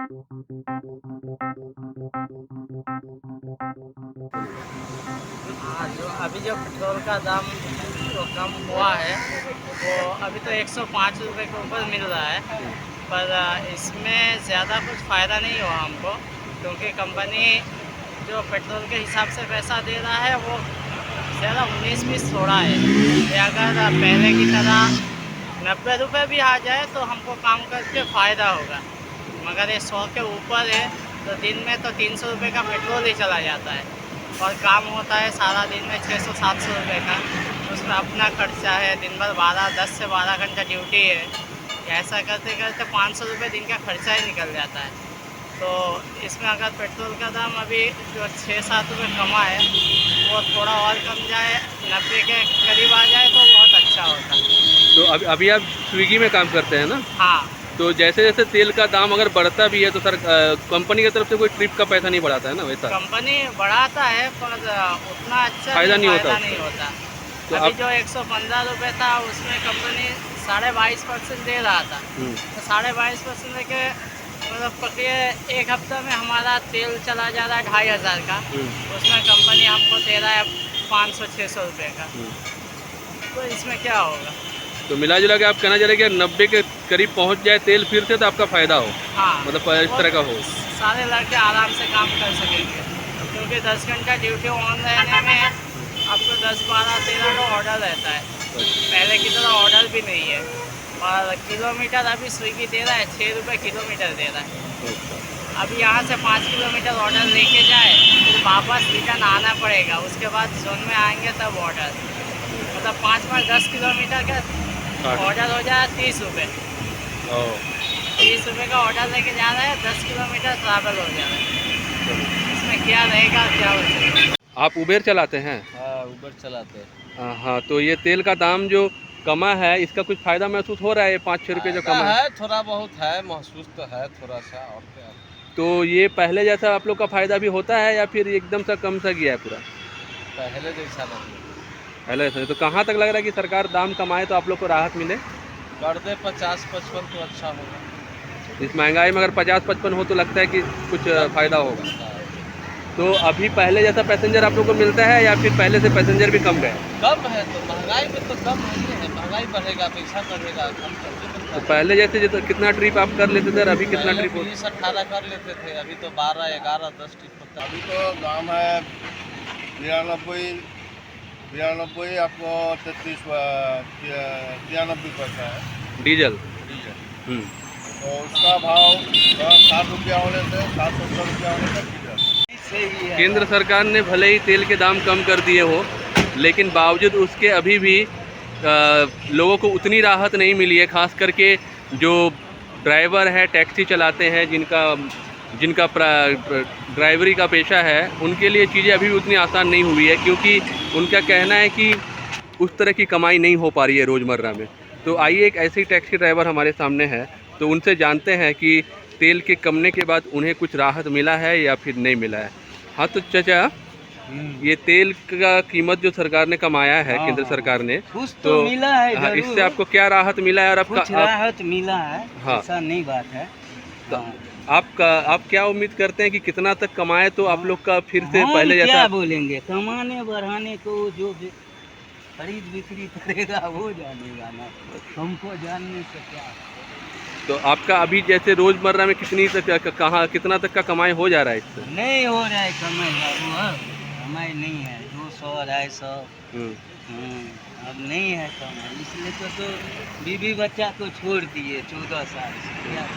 हाँ, जो अभी जो पेट्रोल का दाम जो कम हुआ है वो अभी तो 105 रुपये के ऊपर मिल रहा है। पर इसमें ज़्यादा कुछ फ़ायदा नहीं हुआ हमको, क्योंकि कंपनी जो पेट्रोल के हिसाब से पैसा दे रहा है वो ज़्यादा 19-20 थोड़ा है। ये अगर पहले की तरह 90 रुपये भी आ जाए तो हमको काम करके फ़ायदा होगा, मगर ये 100 के ऊपर है तो दिन में तो 300 रुपये का पेट्रोल ही चला जाता है और काम होता है सारा दिन में 600-700 रुपये का। उसमें अपना खर्चा है, दिन भर 10 से 12 घंटा ड्यूटी है, ऐसा करते करते 500 रुपये दिन का खर्चा ही निकल जाता है। तो इसमें अगर पेट्रोल का दाम अभी जो 6-7 रुपये कमा है वो थोड़ा और कम जाए, 90 के करीब आ जाए तो बहुत अच्छा होता। तो अभी आप स्विगी में काम करते हैं ना? हाँ। तो जैसे जैसे तेल का दाम अगर बढ़ता भी है तो सर कंपनी की तरफ से कोई ट्रिप का पैसा नहीं बढ़ाता है ना? वैसा कंपनी बढ़ाता है पर उतना अच्छा फ़ायदा नहीं होता। तो अभी जो 115 रुपये था उसमें कंपनी 22.5% दे रहा था, तो 22.5% लेके मतलब पकड़िए एक हफ्ता में हमारा तेल चला जा रहा है 2500 का, उसमें कंपनी हमको दे रहा है 500-600 रुपये का। तो इसमें क्या होगा? तो मिला जुला के आप कहना चाह रहे कि 90 के करीब पहुंच जाए तेल फिर से तो आपका फ़ायदा हो। हाँ, मतलब इस तरह का हो, सारे लड़के आराम से काम कर सकेंगे, क्योंकि 10 घंटा ड्यूटी ऑन रहने में आपको 10, 12, 13 का ऑर्डर रहता है। पहले की तरह ऑर्डर भी नहीं है और किलोमीटर अभी स्विगी दे रहा है 6 रुपये किलोमीटर दे रहा है। अभी यहाँ से 5 किलोमीटर ऑर्डर लेके जाए फिर वापस रिटर्न आना पड़ेगा, उसके बाद जोन में आएंगे तब ऑर्डर, मतलब 5 10 किलोमीटर का ऑर्डर हो जाए 30 रुपये। 30 रुपये का ऑर्डर लेके जा रहा है, 10 किलोमीटर ट्रैवल हो जा रहा है। इसमें क्या रहेगा, क्या हो जाएगा? आप उबेर चलाते हैं? हाँ, उबर चलाते हैं। हाँ, तो ये तेल का दाम जो कमा है इसका कुछ फ़ायदा महसूस हो रहा है? ये 5-6 रुपये जो कमा है थोड़ा बहुत है, महसूस तो है थोड़ा सा, और क्या। तो ये पहले जैसा आप लोग का फ़ायदा भी होता है या फिर एकदम सा कम सा गया है पूरा? पहले जैसा नहीं, पहले से। तो कहाँ तक लग रहा है कि सरकार दाम कमाए तो आप लोग को राहत मिले? कर दे 50-55 तो अच्छा होगा। इस महंगाई में अगर 50-55 हो तो लगता है कि कुछ फ़ायदा होगा। तो अभी पहले जैसा पैसेंजर आप लोग को मिलता है या फिर पहले से पैसेंजर भी कम गए? कम है तो महंगाई में तो कम नहीं है, महंगाई बढ़ेगा पैसा बढ़ेगा, कम तो पहले जैसे कितना ट्रिप आप कर लेते थे और अभी कितना ट्रिप? 20-18 कर लेते थे, अभी तो 12-11-10 ट्रिप होता है। अभी तो दाम है 93 आपको 93 पैसा है डीजल। तो उसका भाव 60 रुपया होने से 60-70 रुपया होने से डीजल। केंद्र सरकार ने भले ही तेल के दाम कम कर दिए हो, लेकिन बावजूद उसके अभी भी लोगों को उतनी राहत नहीं मिली है। खास करके जो ड्राइवर है, टैक्सी चलाते हैं, जिनका ड्राइवरी का पेशा है, उनके लिए चीज़ें अभी भी उतनी आसान नहीं हुई है, क्योंकि उनका कहना है कि उस तरह की कमाई नहीं हो पा रही है रोज़मर्रा में। तो आइए एक ऐसे ही टैक्सी ड्राइवर हमारे सामने है, तो उनसे जानते हैं कि तेल के कमने के बाद उन्हें कुछ राहत मिला है या फिर नहीं मिला है। हाँ, तो चाचा, ये तेल का कीमत जो सरकार ने कमाया है, केंद्र सरकार ने, कुछ तो मिला है, हाँ, इससे आपको क्या राहत मिला है? और कुछ राहत मिला है, हाँ, ऐसा नहीं बात है। तो आप क्या उम्मीद करते हैं कि कितना तक कमाए तो आप लोग का फिर से पहले जैसा? क्या बोलेंगे, कमाने बढ़ाने को जो भी खरीद बिक्री करेगा वो जानेगा ना, हमको जानने से क्या। तो आपका अभी जैसे रोज़मर्रा में कितनी तक कितना तक का कमाई हो जा रहा है इससे? नहीं हो रहा है कमाई बाबू, कमाई नहीं है, 200-250। अब नहीं है कमाई, इसलिए तो बीवी बच्चा को छोड़ दिए 14 साल से। क्या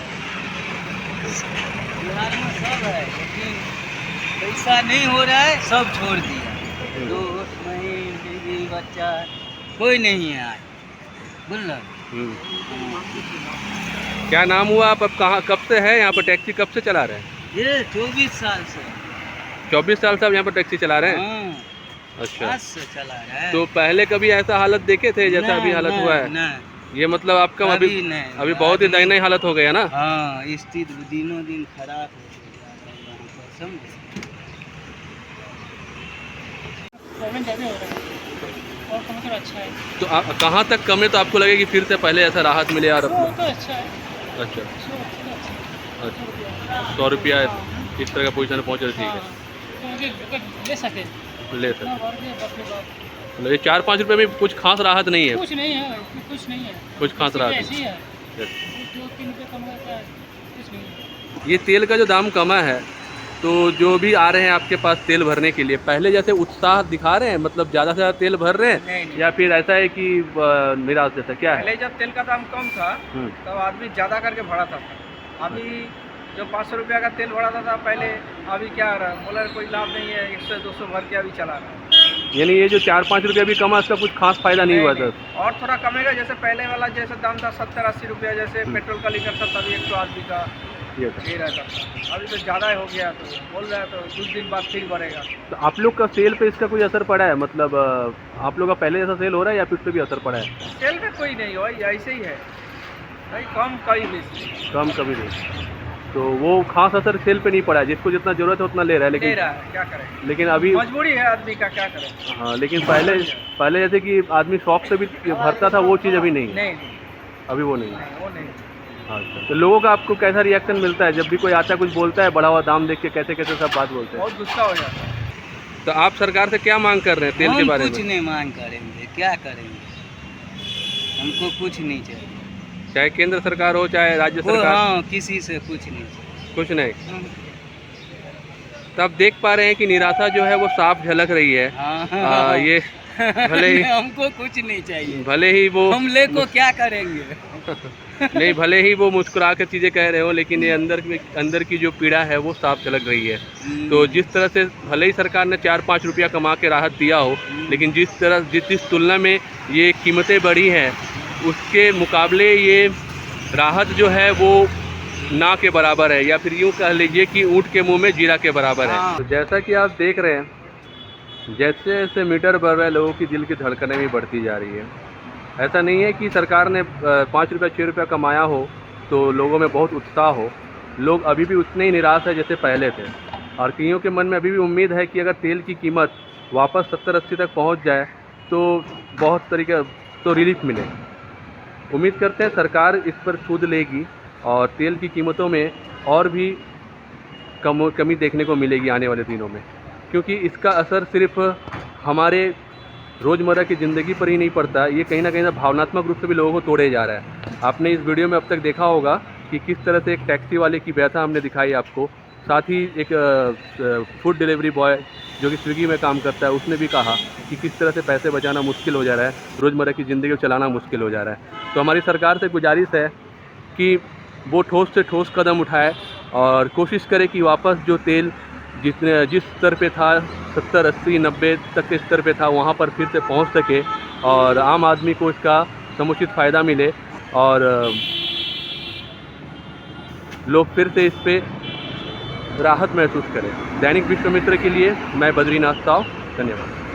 बिहार में सब है, लेकिन पैसा नहीं हो रहा है, सब छोड़ दिया। दोस्त बहन बीवी बच्चा कोई नहीं है आज, बोल रहा। क्या नाम हुआ आप? अब कहाँ, कब से है यहाँ पर टैक्सी, कब से चला रहे हैं? ये 24 साल से। 24 साल से आप यहाँ पर टैक्सी चला रहे हैं? हाँ, अच्छा, आज से चला रहा है। तो पहले कभी ऐसा हालत देखे थे जैसा अभी हालत हुआ है? नहीं, ये मतलब आपका अभी बहुत ही दयनीय हालत हो गया ना? हाँ, स्थिति दिनों दिन खराब हो जा रहा है, समझे। और कम अच्छा है तो कहाँ तक कमे तो आपको लगे कि फिर से पहले ऐसा राहत मिले? यार तो अच्छा है। अच्छा, अच्छा। 100 रुपया इस तरह का पोजीशन पहुँच रही है, ले सके ले सर। मतलब ये 4-5 रुपये में कुछ खास राहत नहीं है, कुछ नहीं है, कुछ नहीं है, कुछ खास राहत ऐसी नहीं। है 2-3 रुपये कम रहता है, कुछ नहीं है। ये तेल का जो दाम कमा है, तो जो भी आ रहे हैं आपके पास तेल भरने के लिए, पहले जैसे उत्साह दिखा रहे हैं, मतलब ज़्यादा से ज़्यादा तेल भर रहे हैं, नहीं। या फिर ऐसा है कि निराश जैसा क्या है? पहले जब तेल का दाम कम था हम्म, तब आदमी ज़्यादा करके भराता था। अभी जो 500 रुपया का तेल भराता था पहले, अभी क्या रहा, बोला कोई लाभ नहीं है, 100-200 भर के अभी चला रहा है। यानी ये जो 4-5 रुपया भी कमा, इसका कुछ खास फायदा नहीं हुआ सर। और थोड़ा कमेगा, जैसे पहले वाला जैसे दाम था 70-80 रुपया, जैसे पेट्रोल का लीटर था तभी 108 का ये सर। ये रहता था। अभी तो ज़्यादा हो गया, तो बोल रहा है तो कुछ दिन बाद फिर बढ़ेगा। तो आप लोग का सेल पे इसका कोई असर पड़ा है? मतलब आप लोग का पहले जैसा सेल हो रहा है या फिर पे भी असर पड़ा है? तेल में कोई नहीं हो, ऐसे ही है भाई, कम कहीं बेसी कम कभी नहीं, तो वो खास असर सेल पे नहीं पड़ा है। जिसको जितना जरूरत है उतना ले रहा है, ले लेकिन रहा है, क्या करें, लेकिन अभी मजबूरी है आदमी का, क्या करें। हाँ, लेकिन पहले जैसे कि आदमी शौक से भी भरता था, वो चीज़ अभी नहीं है, नहीं अभी वो नहीं है। नहीं, वो नहीं। अच्छा, तो लोगों का आपको कैसा रिएक्शन मिलता है जब भी कोई आता है, कुछ बोलता है, बढ़ा हुआ दाम देख के कैसे कैसे सब बात बोलते हैं? बहुत गुस्सा हो जाता है। तो आप सरकार से क्या मांग कर रहे हैं तेल के हम बारे कुछ में? नहीं मांग करेंगे, क्या करेंगे, हमको कुछ नहीं चाहिए। चाहे केंद्र सरकार हो चाहे राज्य सरकार, हाँ, किसी से कुछ नहीं चाहिए। कुछ नहीं। तो आप देख पा रहे हैं कि निराशा जो है वो साफ झलक रही है। हाँ, ये भले ही हमको कुछ नहीं चाहिए, भले ही वो हम ले को क्या करेंगे। नहीं, भले ही वो मुस्कुरा कर चीज़ें कह रहे हो, लेकिन ये अंदर की जो पीड़ा है वो साफ झलक रही है। तो जिस तरह से भले ही सरकार ने 4-5 रुपया कमा के राहत दिया हो, लेकिन जिस तुलना में ये कीमतें बढ़ी हैं, उसके मुकाबले ये राहत जो है वो ना के बराबर है, या फिर यूँ कह लीजिए कि ऊँट के मुंह में जीरा के बराबर है। तो जैसा कि आप देख रहे हैं, जैसे जैसे मीटर बढ़ रहा है, लोगों की दिल की धड़कनें भी बढ़ती जा रही है। ऐसा नहीं है कि सरकार ने 5 रुपया 6 रुपया कमाया हो तो लोगों में बहुत उत्साह हो। लोग अभी भी उतने ही निराश है जैसे पहले थे, और कईयों के मन में अभी भी उम्मीद है कि अगर तेल की कीमत वापस 70-80 तक पहुंच जाए तो बहुत तरीके तो रिलीफ मिले। उम्मीद करते हैं सरकार इस पर सूद लेगी और तेल की कीमतों में और भी कमी देखने को मिलेगी आने वाले दिनों में, क्योंकि इसका असर सिर्फ हमारे रोज़मर्रा की ज़िंदगी पर ही नहीं पड़ता, ये कहीं ना कहीं भावनात्मक रूप से भी लोगों को तोड़े जा रहा है। आपने इस वीडियो में अब तक देखा होगा कि किस तरह से एक टैक्सी वाले की व्यथा हमने दिखाई आपको, साथ ही एक फूड डिलीवरी बॉय जो कि स्विगी में काम करता है, उसने भी कहा कि किस तरह से पैसे बचाना मुश्किल हो जा रहा है, रोज़मर्रा की ज़िंदगी को चलाना मुश्किल हो जा रहा है। तो हमारी सरकार से गुजारिश है कि वो ठोस से ठोस कदम उठाए और कोशिश करे कि वापस जो तेल जिस स्तर पे था 70, 80, 90 तक के स्तर पे था, वहाँ पर फिर से पहुँच सके और आम आदमी को इसका समुचित फ़ायदा मिले और लोग फिर से इस पे राहत महसूस करें। दैनिक विश्वामित्र के लिए मैं बद्रीनाथ साव, धन्यवाद।